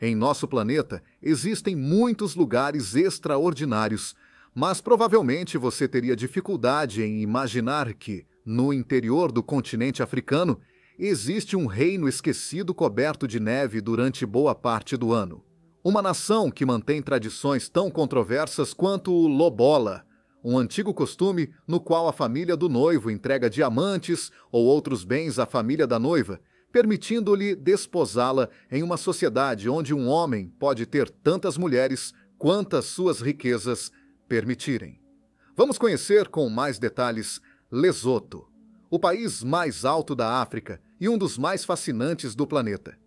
Em nosso planeta, existem muitos lugares extraordinários, mas provavelmente você teria dificuldade em imaginar que, no interior do continente africano, existe um reino esquecido coberto de neve durante boa parte do ano. Uma nação que mantém tradições tão controversas quanto o lobola, um antigo costume no qual a família do noivo entrega diamantes ou outros bens à família da noiva, permitindo-lhe desposá-la em uma sociedade onde um homem pode ter tantas mulheres quantas suas riquezas permitirem. Vamos conhecer com mais detalhes Lesoto, o país mais alto da África e um dos mais fascinantes do planeta.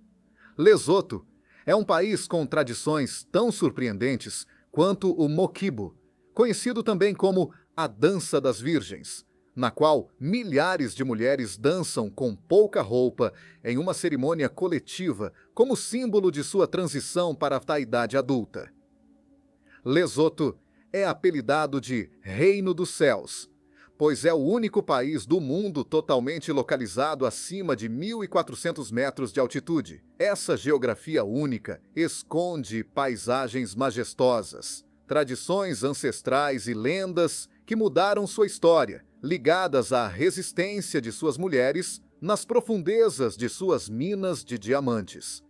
Lesoto é um país com tradições tão surpreendentes quanto o Mokibo, conhecido também como a Dança das Virgens, na qual milhares de mulheres dançam com pouca roupa em uma cerimônia coletiva como símbolo de sua transição para a idade adulta. Lesoto é apelidado de Reino dos Céus, pois é o único país do mundo totalmente localizado acima de 1.400 metros de altitude. Essa geografia única esconde paisagens majestosas, tradições ancestrais e lendas que mudaram sua história, ligadas à resistência de suas mulheres nas profundezas de suas minas de diamantes.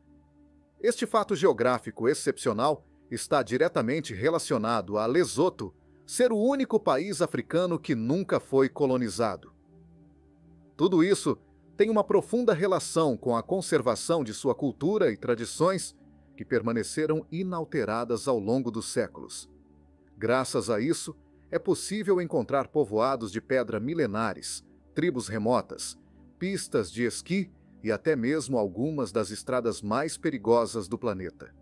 Este fato geográfico excepcional está diretamente relacionado a Lesoto ser o único país africano que nunca foi colonizado. Tudo isso tem uma profunda relação com a conservação de sua cultura e tradições que permaneceram inalteradas ao longo dos séculos. Graças a isso, é possível encontrar povoados de pedra milenares, tribos remotas, pistas de esqui e até mesmo algumas das estradas mais perigosas do planeta.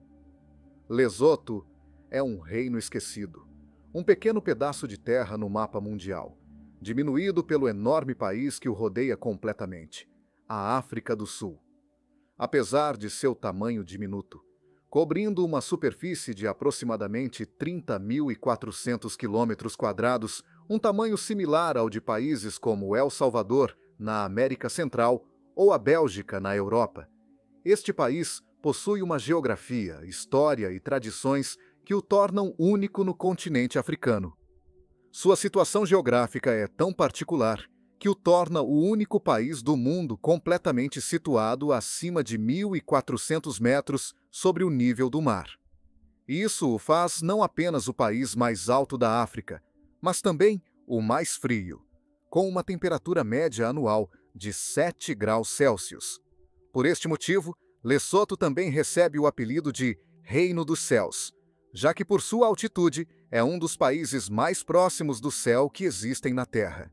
Lesoto é um reino esquecido, um pequeno pedaço de terra no mapa mundial, diminuído pelo enorme país que o rodeia completamente, a África do Sul. Apesar de seu tamanho diminuto, cobrindo uma superfície de aproximadamente 30.400 km², um tamanho similar ao de países como El Salvador, na América Central, ou a Bélgica, na Europa. Este país possui uma geografia, história e tradições que o tornam único no continente africano. Sua situação geográfica é tão particular que o torna o único país do mundo completamente situado acima de 1.400 metros sobre o nível do mar. Isso o faz não apenas o país mais alto da África, mas também o mais frio, com uma temperatura média anual de 7 graus Celsius. Por este motivo, Lesoto também recebe o apelido de Reino dos Céus, já que por sua altitude é um dos países mais próximos do céu que existem na Terra.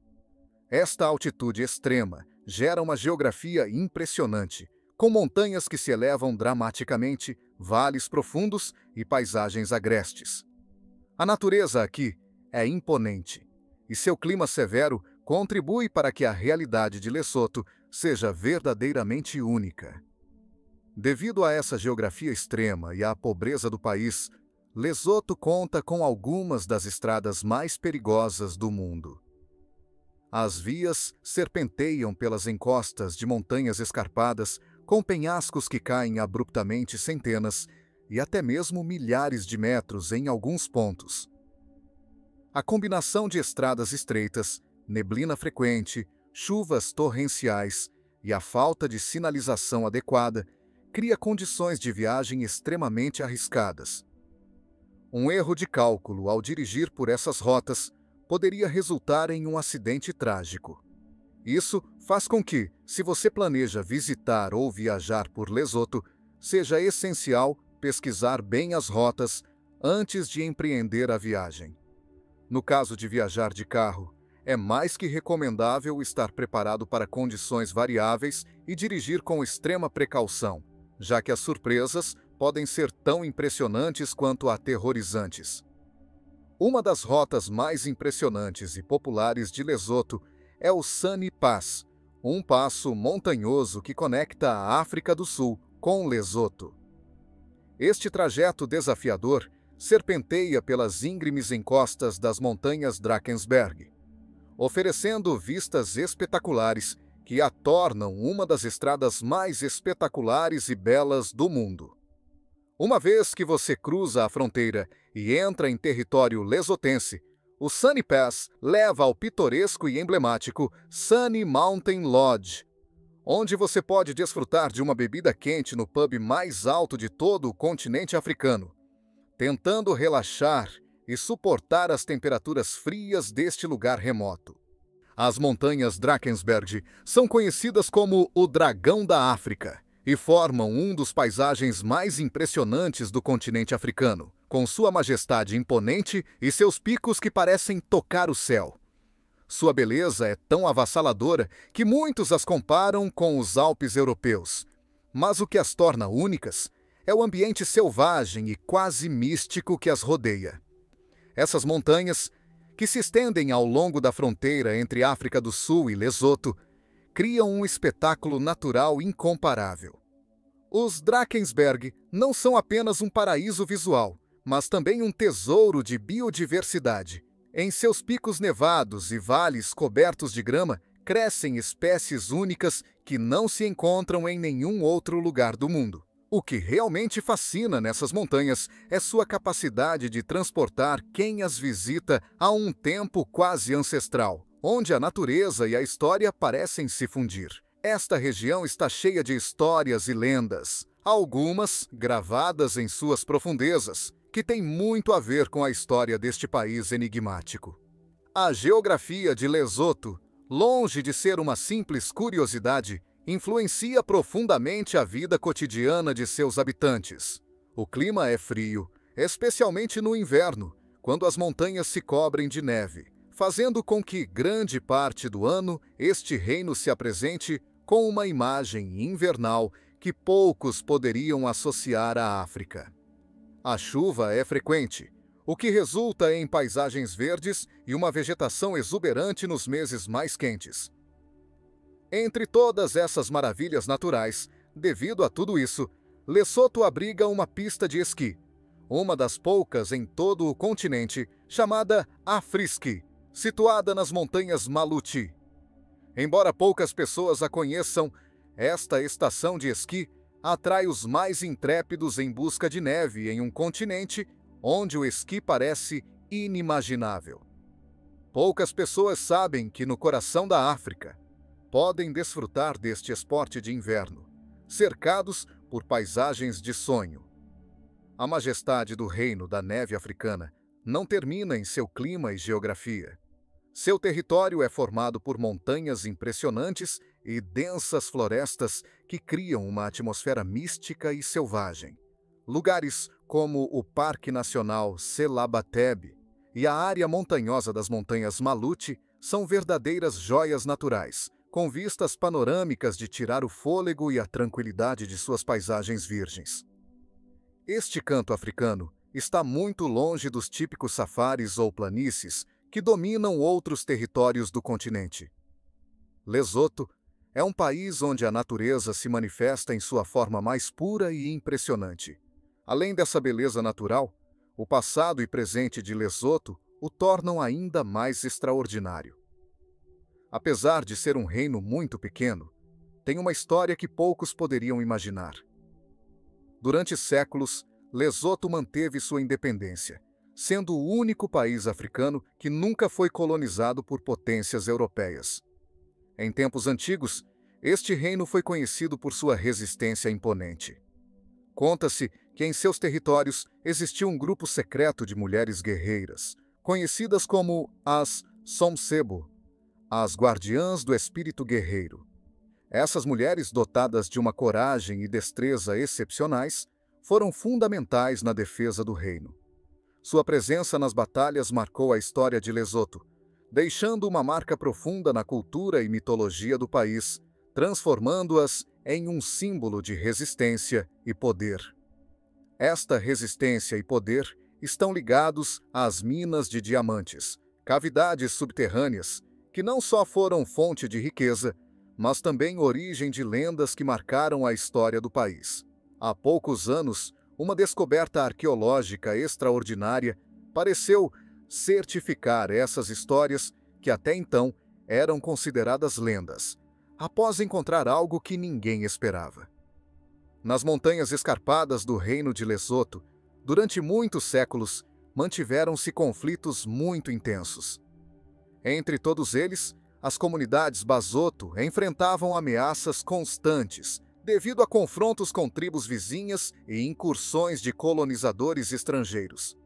Esta altitude extrema gera uma geografia impressionante, com montanhas que se elevam dramaticamente, vales profundos e paisagens agrestes. A natureza aqui é imponente, e seu clima severo contribui para que a realidade de Lesoto seja verdadeiramente única. Devido a essa geografia extrema e à pobreza do país, Lesoto conta com algumas das estradas mais perigosas do mundo. As vias serpenteiam pelas encostas de montanhas escarpadas, com penhascos que caem abruptamente centenas e até mesmo milhares de metros em alguns pontos. A combinação de estradas estreitas, neblina frequente, chuvas torrenciais e a falta de sinalização adequada cria condições de viagem extremamente arriscadas. Um erro de cálculo ao dirigir por essas rotas poderia resultar em um acidente trágico. Isso faz com que, se você planeja visitar ou viajar por Lesoto, seja essencial pesquisar bem as rotas antes de empreender a viagem. No caso de viajar de carro, é mais que recomendável estar preparado para condições variáveis e dirigir com extrema precaução, já que as surpresas podem ser tão impressionantes quanto aterrorizantes. Uma das rotas mais impressionantes e populares de Lesoto é o Sani Pass, um passo montanhoso que conecta a África do Sul com Lesoto. Este trajeto desafiador serpenteia pelas íngremes encostas das montanhas Drakensberg, oferecendo vistas espetaculares que a tornam uma das estradas mais espetaculares e belas do mundo. Uma vez que você cruza a fronteira e entra em território lesotense, o Sunny Pass leva ao pitoresco e emblemático Sunny Mountain Lodge, onde você pode desfrutar de uma bebida quente no pub mais alto de todo o continente africano, tentando relaxar e suportar as temperaturas frias deste lugar remoto. As montanhas Drakensberg são conhecidas como o Dragão da África e formam um dos paisagens mais impressionantes do continente africano, com sua majestade imponente e seus picos que parecem tocar o céu. Sua beleza é tão avassaladora que muitos as comparam com os Alpes europeus. Mas o que as torna únicas é o ambiente selvagem e quase místico que as rodeia. Essas montanhas, que se estendem ao longo da fronteira entre África do Sul e Lesoto, criam um espetáculo natural incomparável. Os Drakensberg não são apenas um paraíso visual, mas também um tesouro de biodiversidade. Em seus picos nevados e vales cobertos de grama, crescem espécies únicas que não se encontram em nenhum outro lugar do mundo. O que realmente fascina nessas montanhas é sua capacidade de transportar quem as visita a um tempo quase ancestral, onde a natureza e a história parecem se fundir. Esta região está cheia de histórias e lendas, algumas gravadas em suas profundezas, que têm muito a ver com a história deste país enigmático. A geografia de Lesoto, longe de ser uma simples curiosidade, influencia profundamente a vida cotidiana de seus habitantes. O clima é frio, especialmente no inverno, quando as montanhas se cobrem de neve, fazendo com que grande parte do ano este reino se apresente com uma imagem invernal que poucos poderiam associar à África. A chuva é frequente, o que resulta em paisagens verdes e uma vegetação exuberante nos meses mais quentes. Entre todas essas maravilhas naturais, devido a tudo isso, Lesoto abriga uma pista de esqui, uma das poucas em todo o continente, chamada Afriski, situada nas montanhas Maluti. Embora poucas pessoas a conheçam, esta estação de esqui atrai os mais intrépidos em busca de neve em um continente onde o esqui parece inimaginável. Poucas pessoas sabem que no coração da África podem desfrutar deste esporte de inverno, cercados por paisagens de sonho. A majestade do reino da neve africana não termina em seu clima e geografia. Seu território é formado por montanhas impressionantes e densas florestas que criam uma atmosfera mística e selvagem. Lugares como o Parque Nacional Selabatebe e a área montanhosa das Montanhas Maluti são verdadeiras joias naturais, com vistas panorâmicas de tirar o fôlego e a tranquilidade de suas paisagens virgens. Este canto africano está muito longe dos típicos safaris ou planícies que dominam outros territórios do continente. Lesoto é um país onde a natureza se manifesta em sua forma mais pura e impressionante. Além dessa beleza natural, o passado e presente de Lesoto o tornam ainda mais extraordinário. Apesar de ser um reino muito pequeno, tem uma história que poucos poderiam imaginar. Durante séculos, Lesoto manteve sua independência, sendo o único país africano que nunca foi colonizado por potências europeias. Em tempos antigos, este reino foi conhecido por sua resistência imponente. Conta-se que em seus territórios existia um grupo secreto de mulheres guerreiras, conhecidas como as Somsebo, as guardiãs do espírito guerreiro. Essas mulheres, dotadas de uma coragem e destreza excepcionais, foram fundamentais na defesa do reino. Sua presença nas batalhas marcou a história de Lesoto, deixando uma marca profunda na cultura e mitologia do país, transformando-as em um símbolo de resistência e poder. Esta resistência e poder estão ligados às minas de diamantes, cavidades subterrâneas, que não só foram fonte de riqueza, mas também origem de lendas que marcaram a história do país. Há poucos anos, uma descoberta arqueológica extraordinária pareceu certificar essas histórias que até então eram consideradas lendas, após encontrar algo que ninguém esperava. Nas montanhas escarpadas do reino de Lesoto, durante muitos séculos, mantiveram-se conflitos muito intensos. Entre todos eles, as comunidades Basoto enfrentavam ameaças constantes, devido a confrontos com tribos vizinhas e incursões de colonizadores estrangeiros.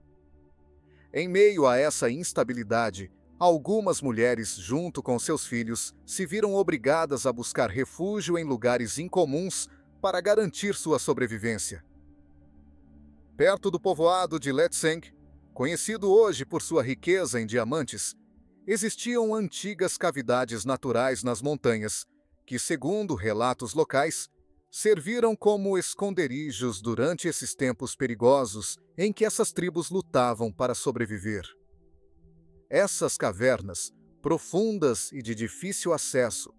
Em meio a essa instabilidade, algumas mulheres, junto com seus filhos, se viram obrigadas a buscar refúgio em lugares incomuns para garantir sua sobrevivência. Perto do povoado de Letseng, conhecido hoje por sua riqueza em diamantes, existiam antigas cavidades naturais nas montanhas, que, segundo relatos locais, serviram como esconderijos durante esses tempos perigosos em que essas tribos lutavam para sobreviver. Essas cavernas, profundas e de difícil acesso,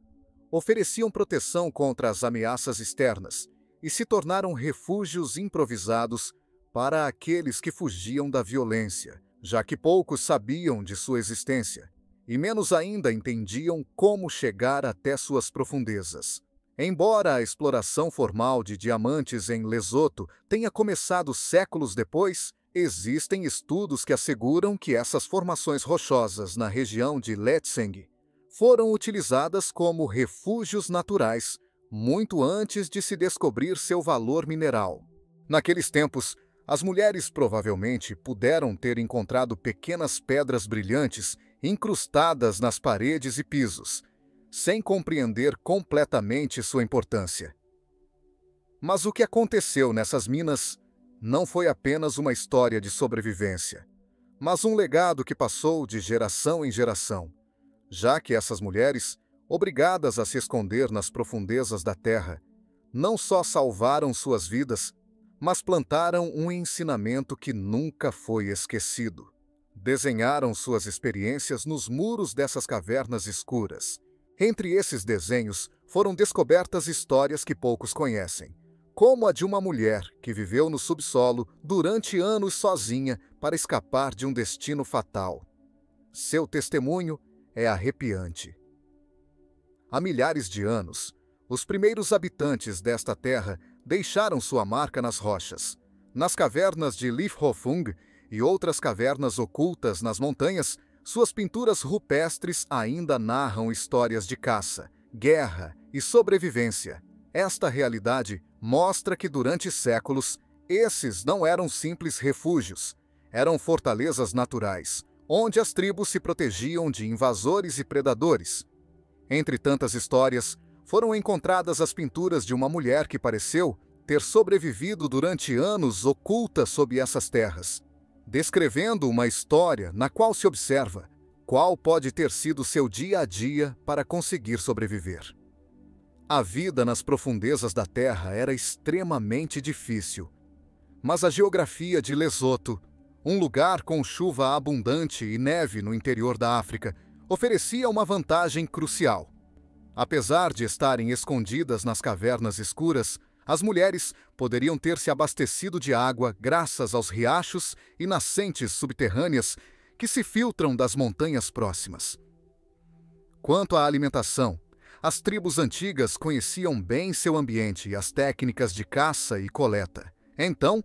ofereciam proteção contra as ameaças externas e se tornaram refúgios improvisados para aqueles que fugiam da violência, já que poucos sabiam de sua existência e menos ainda entendiam como chegar até suas profundezas. Embora a exploração formal de diamantes em Lesoto tenha começado séculos depois, existem estudos que asseguram que essas formações rochosas na região de Letseng foram utilizadas como refúgios naturais muito antes de se descobrir seu valor mineral. Naqueles tempos, as mulheres provavelmente puderam ter encontrado pequenas pedras brilhantes incrustadas nas paredes e pisos, sem compreender completamente sua importância. Mas o que aconteceu nessas minas não foi apenas uma história de sobrevivência, mas um legado que passou de geração em geração, já que essas mulheres, obrigadas a se esconder nas profundezas da terra, não só salvaram suas vidas, mas plantaram um ensinamento que nunca foi esquecido. Desenharam suas experiências nos muros dessas cavernas escuras. Entre esses desenhos foram descobertas histórias que poucos conhecem, como a de uma mulher que viveu no subsolo durante anos sozinha para escapar de um destino fatal. Seu testemunho é arrepiante. Há milhares de anos, os primeiros habitantes desta terra deixaram sua marca nas rochas. Nas cavernas de Lifhofung e outras cavernas ocultas nas montanhas, suas pinturas rupestres ainda narram histórias de caça, guerra e sobrevivência. Esta realidade mostra que durante séculos, esses não eram simples refúgios, eram fortalezas naturais, onde as tribos se protegiam de invasores e predadores. Entre tantas histórias, foram encontradas as pinturas de uma mulher que pareceu ter sobrevivido durante anos oculta sob essas terras, descrevendo uma história na qual se observa qual pode ter sido seu dia a dia para conseguir sobreviver. A vida nas profundezas da terra era extremamente difícil, mas a geografia de Lesoto, um lugar com chuva abundante e neve no interior da África, oferecia uma vantagem crucial. Apesar de estarem escondidas nas cavernas escuras, as mulheres poderiam ter se abastecido de água graças aos riachos e nascentes subterrâneas que se filtram das montanhas próximas. Quanto à alimentação, as tribos antigas conheciam bem seu ambiente e as técnicas de caça e coleta. Então,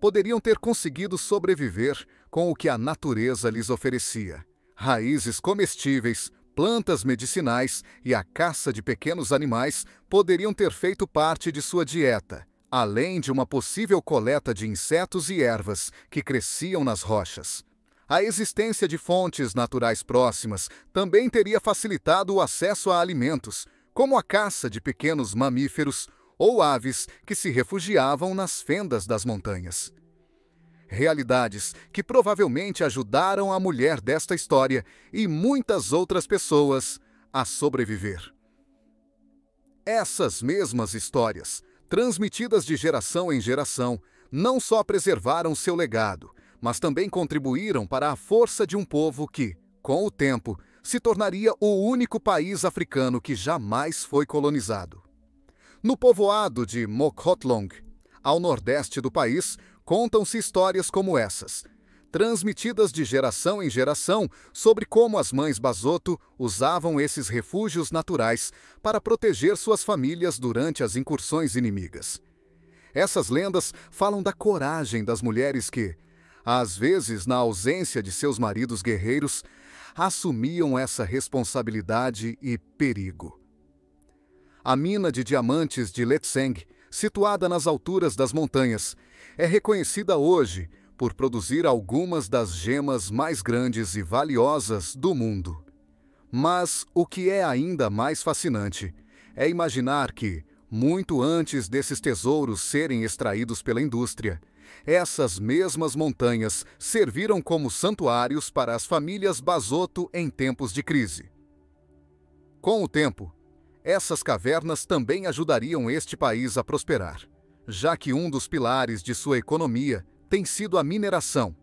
poderiam ter conseguido sobreviver com o que a natureza lhes oferecia: raízes comestíveis, plantas medicinais e a caça de pequenos animais poderiam ter feito parte de sua dieta, além de uma possível coleta de insetos e ervas que cresciam nas rochas. A existência de fontes naturais próximas também teria facilitado o acesso a alimentos, como a caça de pequenos mamíferos ou aves que se refugiavam nas fendas das montanhas. Realidades que provavelmente ajudaram a mulher desta história e muitas outras pessoas a sobreviver. Essas mesmas histórias, transmitidas de geração em geração, não só preservaram seu legado, mas também contribuíram para a força de um povo que, com o tempo, se tornaria o único país africano que jamais foi colonizado. No povoado de Mokhotlong, ao nordeste do país, contam-se histórias como essas, transmitidas de geração em geração, sobre como as mães Basoto usavam esses refúgios naturais para proteger suas famílias durante as incursões inimigas. Essas lendas falam da coragem das mulheres que, às vezes na ausência de seus maridos guerreiros, assumiam essa responsabilidade e perigo. A mina de diamantes de Letseng, situada nas alturas das montanhas, é reconhecida hoje por produzir algumas das gemas mais grandes e valiosas do mundo. Mas o que é ainda mais fascinante é imaginar que, muito antes desses tesouros serem extraídos pela indústria, essas mesmas montanhas serviram como santuários para as famílias Basoto em tempos de crise. Com o tempo, essas cavernas também ajudariam este país a prosperar, já que um dos pilares de sua economia tem sido a mineração,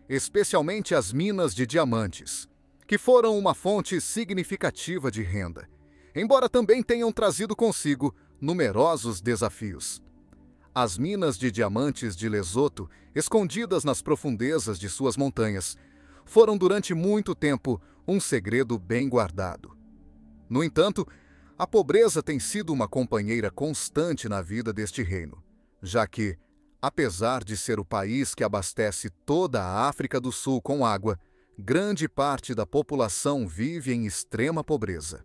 especialmente as minas de diamantes, que foram uma fonte significativa de renda, embora também tenham trazido consigo numerosos desafios. As minas de diamantes de Lesoto, escondidas nas profundezas de suas montanhas, foram durante muito tempo um segredo bem guardado. No entanto, a pobreza tem sido uma companheira constante na vida deste reino, já que, apesar de ser o país que abastece toda a África do Sul com água, grande parte da população vive em extrema pobreza.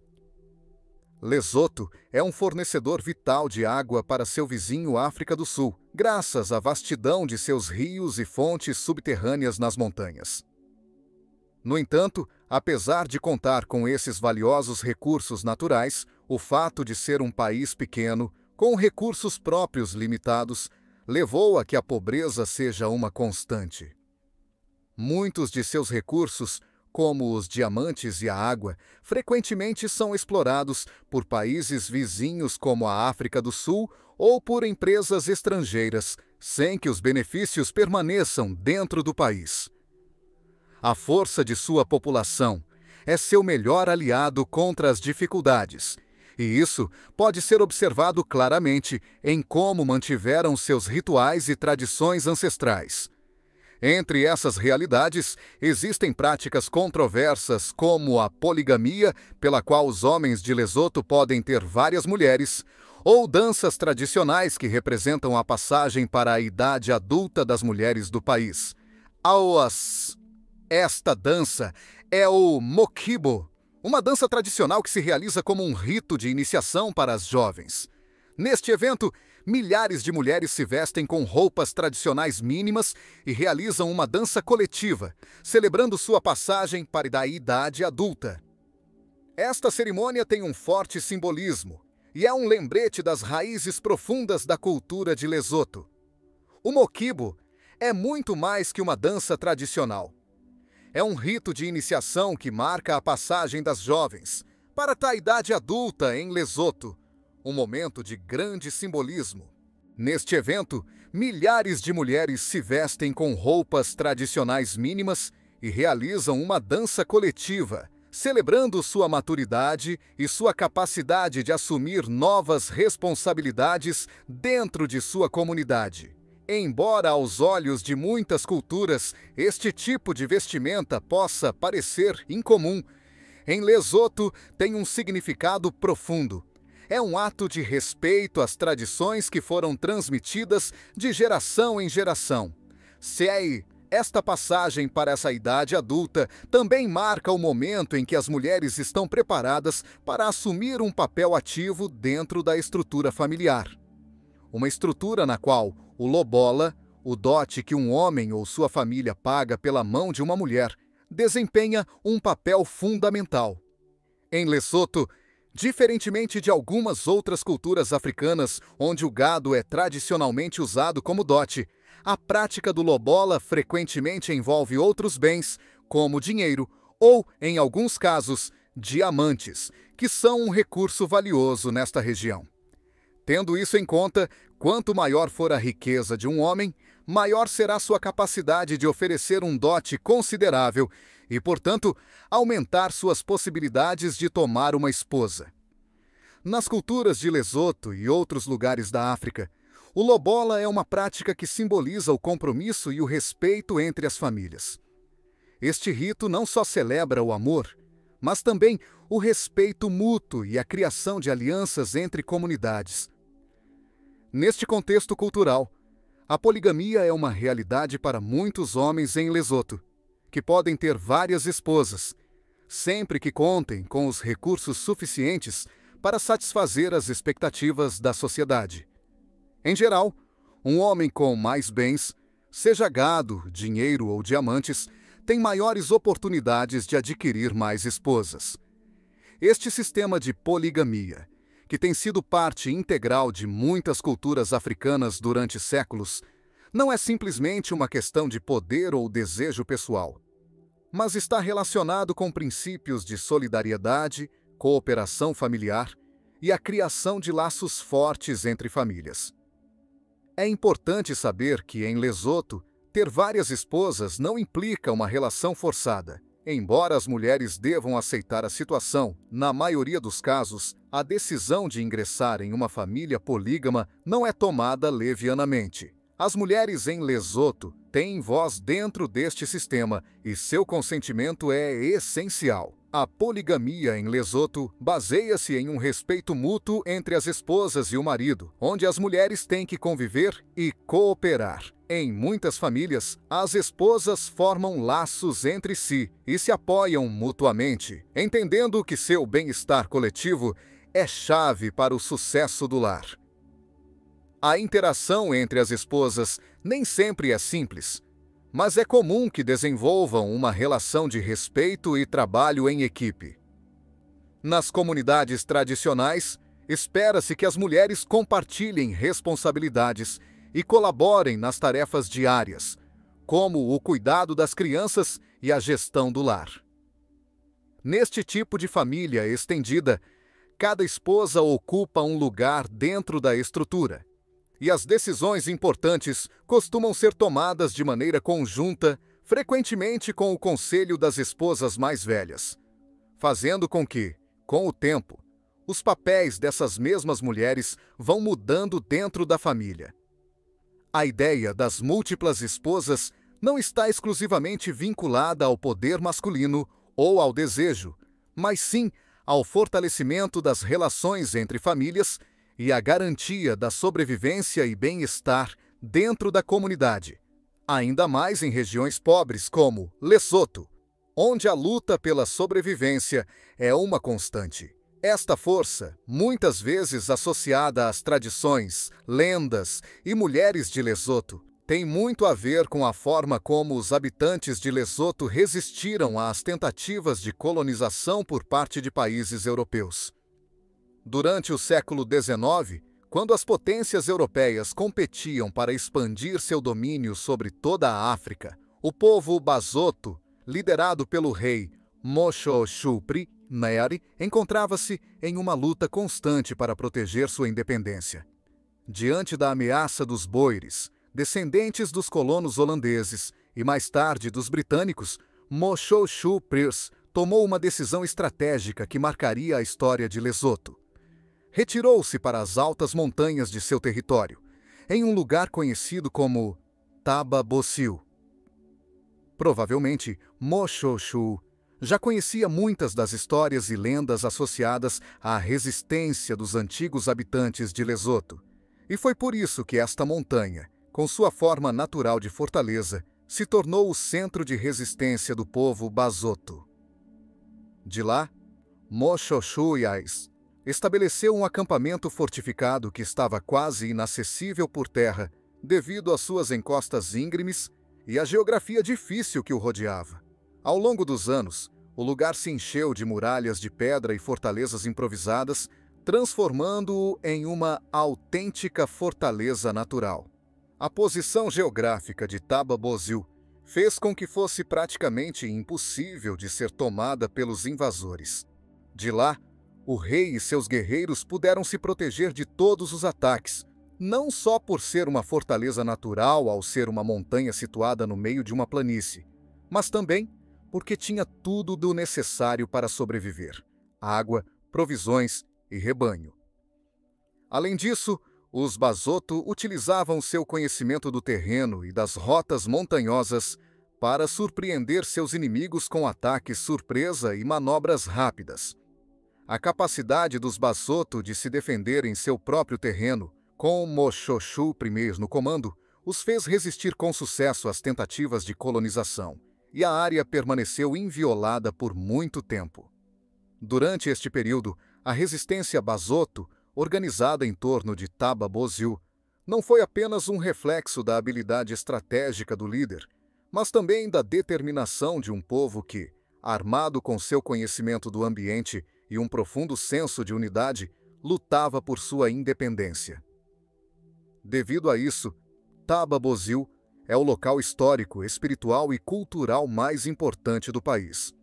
Lesoto é um fornecedor vital de água para seu vizinho África do Sul, graças à vastidão de seus rios e fontes subterrâneas nas montanhas. No entanto, apesar de contar com esses valiosos recursos naturais, o fato de ser um país pequeno, com recursos próprios limitados, levou a que a pobreza seja uma constante. Muitos de seus recursos, como os diamantes e a água, frequentemente são explorados por países vizinhos como a África do Sul ou por empresas estrangeiras, sem que os benefícios permaneçam dentro do país. A força de sua população é seu melhor aliado contra as dificuldades, e isso pode ser observado claramente em como mantiveram seus rituais e tradições ancestrais. Entre essas realidades, existem práticas controversas como a poligamia, pela qual os homens de Lesoto podem ter várias mulheres, ou danças tradicionais que representam a passagem para a idade adulta das mulheres do país. Esta dança é o mokibo, uma dança tradicional que se realiza como um rito de iniciação para as jovens. Neste evento, milhares de mulheres se vestem com roupas tradicionais mínimas e realizam uma dança coletiva, celebrando sua passagem para a idade adulta. Esta cerimônia tem um forte simbolismo e é um lembrete das raízes profundas da cultura de Lesoto. O mokibo é muito mais que uma dança tradicional. É um rito de iniciação que marca a passagem das jovens para a idade adulta em Lesoto, um momento de grande simbolismo. Neste evento, milhares de mulheres se vestem com roupas tradicionais mínimas e realizam uma dança coletiva, celebrando sua maturidade e sua capacidade de assumir novas responsabilidades dentro de sua comunidade. Embora aos olhos de muitas culturas este tipo de vestimenta possa parecer incomum, em Lesoto tem um significado profundo. É um ato de respeito às tradições que foram transmitidas de geração em geração. Esta passagem para essa idade adulta também marca o momento em que as mulheres estão preparadas para assumir um papel ativo dentro da estrutura familiar. Uma estrutura na qual o lobola, o dote que um homem ou sua família paga pela mão de uma mulher, desempenha um papel fundamental. Em Lesoto, diferentemente de algumas outras culturas africanas onde o gado é tradicionalmente usado como dote, a prática do lobola frequentemente envolve outros bens, como dinheiro ou, em alguns casos, diamantes, que são um recurso valioso nesta região. Tendo isso em conta, quanto maior for a riqueza de um homem, maior será sua capacidade de oferecer um dote considerável e, portanto, aumentar suas possibilidades de tomar uma esposa. Nas culturas de Lesoto e outros lugares da África, o lobola é uma prática que simboliza o compromisso e o respeito entre as famílias. Este rito não só celebra o amor, mas também o respeito mútuo e a criação de alianças entre comunidades. Neste contexto cultural, a poligamia é uma realidade para muitos homens em Lesoto, que podem ter várias esposas, sempre que contem com os recursos suficientes para satisfazer as expectativas da sociedade. Em geral, um homem com mais bens, seja gado, dinheiro ou diamantes, tem maiores oportunidades de adquirir mais esposas. Este sistema de poligamia, que tem sido parte integral de muitas culturas africanas durante séculos, não é simplesmente uma questão de poder ou desejo pessoal, mas está relacionado com princípios de solidariedade, cooperação familiar e a criação de laços fortes entre famílias. É importante saber que, em Lesoto, ter várias esposas não implica uma relação forçada. Embora as mulheres devam aceitar a situação, na maioria dos casos, a decisão de ingressar em uma família polígama não é tomada levianamente. As mulheres em Lesoto têm voz dentro deste sistema e seu consentimento é essencial. A poligamia em Lesoto baseia-se em um respeito mútuo entre as esposas e o marido, onde as mulheres têm que conviver e cooperar. Em muitas famílias, as esposas formam laços entre si e se apoiam mutuamente, entendendo que seu bem-estar coletivo é chave para o sucesso do lar. A interação entre as esposas nem sempre é simples, mas é comum que desenvolvam uma relação de respeito e trabalho em equipe. Nas comunidades tradicionais, espera-se que as mulheres compartilhem responsabilidades e colaborem nas tarefas diárias, como o cuidado das crianças e a gestão do lar. Neste tipo de família estendida, cada esposa ocupa um lugar dentro da estrutura, e as decisões importantes costumam ser tomadas de maneira conjunta, frequentemente com o conselho das esposas mais velhas, fazendo com que, com o tempo, os papéis dessas mesmas mulheres vão mudando dentro da família. A ideia das múltiplas esposas não está exclusivamente vinculada ao poder masculino ou ao desejo, mas sim ao fortalecimento das relações entre famílias e à garantia da sobrevivência e bem-estar dentro da comunidade, ainda mais em regiões pobres como Lesoto, onde a luta pela sobrevivência é uma constante. Esta força, muitas vezes associada às tradições, lendas e mulheres de Lesoto, tem muito a ver com a forma como os habitantes de Lesoto resistiram às tentativas de colonização por parte de países europeus. Durante o século XIX, quando as potências europeias competiam para expandir seu domínio sobre toda a África, o povo Basoto, liderado pelo rei Moshoshupri Neri, encontrava-se em uma luta constante para proteger sua independência. Diante da ameaça dos boeres, descendentes dos colonos holandeses e mais tarde dos britânicos, Moshoshupri tomou uma decisão estratégica que marcaria a história de Lesoto. Retirou-se para as altas montanhas de seu território, em um lugar conhecido como Taba Bosil. Provavelmente, Moshoshu já conhecia muitas das histórias e lendas associadas à resistência dos antigos habitantes de Lesoto, e foi por isso que esta montanha, com sua forma natural de fortaleza, se tornou o centro de resistência do povo Basoto. De lá, Moshoshuyais estabeleceu um acampamento fortificado que estava quase inacessível por terra devido às suas encostas íngremes e à geografia difícil que o rodeava. Ao longo dos anos, o lugar se encheu de muralhas de pedra e fortalezas improvisadas, transformando-o em uma autêntica fortaleza natural. A posição geográfica de Taba Bosil fez com que fosse praticamente impossível de ser tomada pelos invasores. De lá, o rei e seus guerreiros puderam se proteger de todos os ataques, não só por ser uma fortaleza natural ao ser uma montanha situada no meio de uma planície, mas também porque tinha tudo do necessário para sobreviver: água, provisões e rebanho. Além disso, os Basoto utilizavam seu conhecimento do terreno e das rotas montanhosas para surpreender seus inimigos com ataques surpresa e manobras rápidas. A capacidade dos Basoto de se defender em seu próprio terreno, Com Moshoeshoe I no comando, os fez resistir com sucesso às tentativas de colonização, e a área permaneceu inviolada por muito tempo. Durante este período, a resistência Basotho, organizada em torno de Taba Bozio, não foi apenas um reflexo da habilidade estratégica do líder, mas também da determinação de um povo que, armado com seu conhecimento do ambiente e um profundo senso de unidade, lutava por sua independência. Devido a isso, Taba Bozio é o local histórico, espiritual e cultural mais importante do país.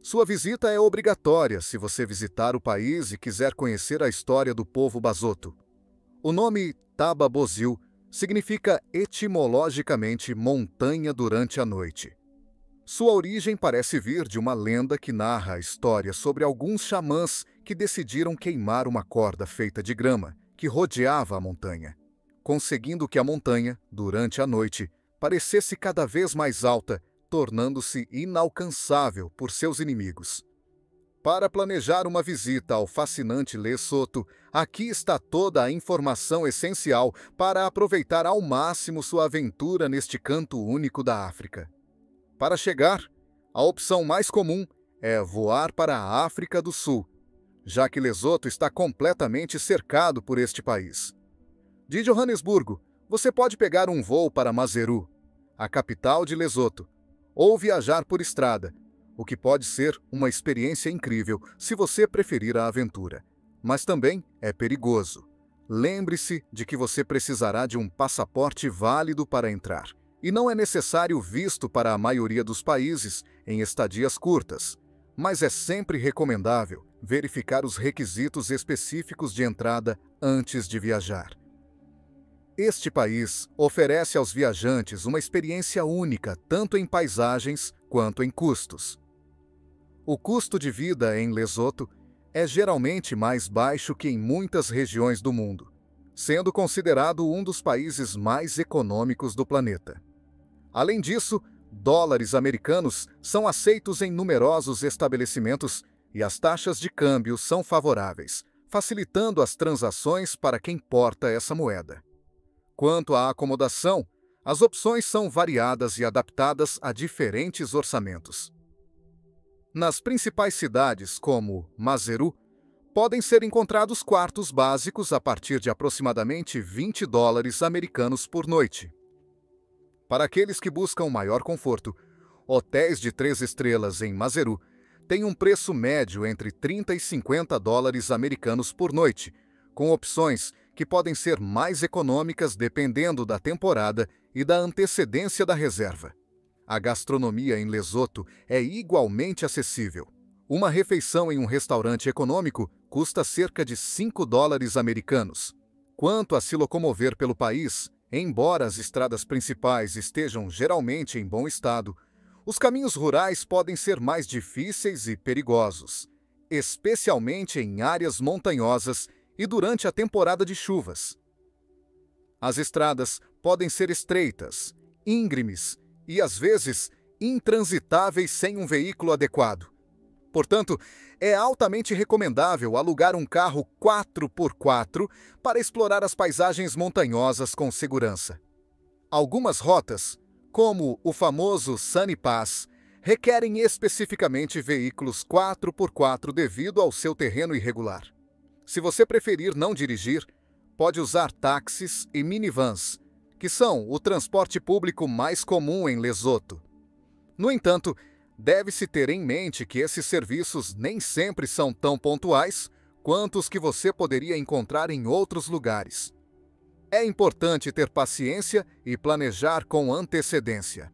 Sua visita é obrigatória se você visitar o país e quiser conhecer a história do povo Basotho. O nome Taba Bozio significa etimologicamente montanha durante a noite. Sua origem parece vir de uma lenda que narra a história sobre alguns xamãs que decidiram queimar uma corda feita de grama que rodeava a montanha, conseguindo que a montanha, durante a noite, parecesse cada vez mais alta, tornando-se inalcançável por seus inimigos. Para planejar uma visita ao fascinante Lesotho, aqui está toda a informação essencial para aproveitar ao máximo sua aventura neste canto único da África. Para chegar, a opção mais comum é voar para a África do Sul, já que Lesotho está completamente cercado por este país. De Joanesburgo, você pode pegar um voo para Maseru, a capital de Lesotho, ou viajar por estrada, o que pode ser uma experiência incrível se você preferir a aventura. Mas também é perigoso. Lembre-se de que você precisará de um passaporte válido para entrar, e não é necessário visto para a maioria dos países em estadias curtas, mas é sempre recomendável verificar os requisitos específicos de entrada antes de viajar. Este país oferece aos viajantes uma experiência única tanto em paisagens quanto em custos. O custo de vida em Lesotho é geralmente mais baixo que em muitas regiões do mundo, sendo considerado um dos países mais econômicos do planeta. Além disso, dólares americanos são aceitos em numerosos estabelecimentos e as taxas de câmbio são favoráveis, facilitando as transações para quem porta essa moeda. Quanto à acomodação, as opções são variadas e adaptadas a diferentes orçamentos. Nas principais cidades, como Maseru, podem ser encontrados quartos básicos a partir de aproximadamente $20 americanos por noite. Para aqueles que buscam maior conforto, hotéis de 3 estrelas em Maseru têm um preço médio entre $30 e $50 americanos por noite, com opções que podem ser mais econômicas dependendo da temporada e da antecedência da reserva. A gastronomia em Lesotho é igualmente acessível. Uma refeição em um restaurante econômico custa cerca de $5 americanos. Quanto a se locomover pelo país, embora as estradas principais estejam geralmente em bom estado, os caminhos rurais podem ser mais difíceis e perigosos, especialmente em áreas montanhosas e durante a temporada de chuvas. As estradas podem ser estreitas, íngremes e, às vezes, intransitáveis sem um veículo adequado. Portanto, é altamente recomendável alugar um carro 4x4 para explorar as paisagens montanhosas com segurança. Algumas rotas, como o famoso Sunny Pass, requerem especificamente veículos 4x4 devido ao seu terreno irregular. Se você preferir não dirigir, pode usar táxis e minivans, que são o transporte público mais comum em Lesotho. No entanto, deve-se ter em mente que esses serviços nem sempre são tão pontuais quanto os que você poderia encontrar em outros lugares. É importante ter paciência e planejar com antecedência.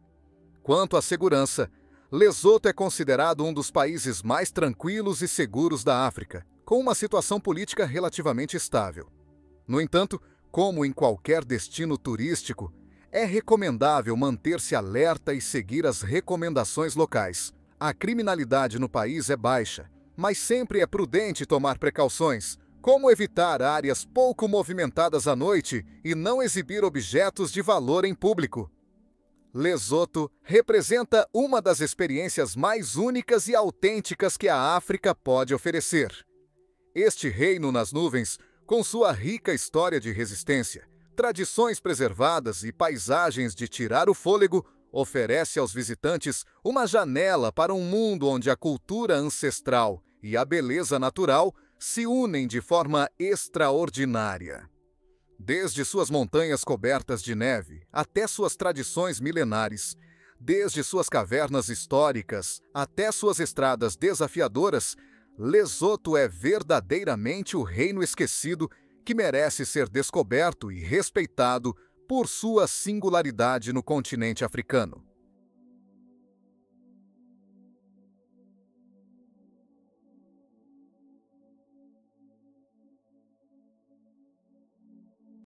Quanto à segurança, Lesotho é considerado um dos países mais tranquilos e seguros da África, com uma situação política relativamente estável. No entanto, como em qualquer destino turístico, é recomendável manter-se alerta e seguir as recomendações locais. A criminalidade no país é baixa, mas sempre é prudente tomar precauções, como evitar áreas pouco movimentadas à noite e não exibir objetos de valor em público. Lesotho representa uma das experiências mais únicas e autênticas que a África pode oferecer. Este reino nas nuvens Com sua rica história de resistência, tradições preservadas e paisagens de tirar o fôlego, oferece aos visitantes uma janela para um mundo onde a cultura ancestral e a beleza natural se unem de forma extraordinária. Desde suas montanhas cobertas de neve até suas tradições milenares, desde suas cavernas históricas até suas estradas desafiadoras, Lesoto é verdadeiramente o reino esquecido que merece ser descoberto e respeitado por sua singularidade no continente africano.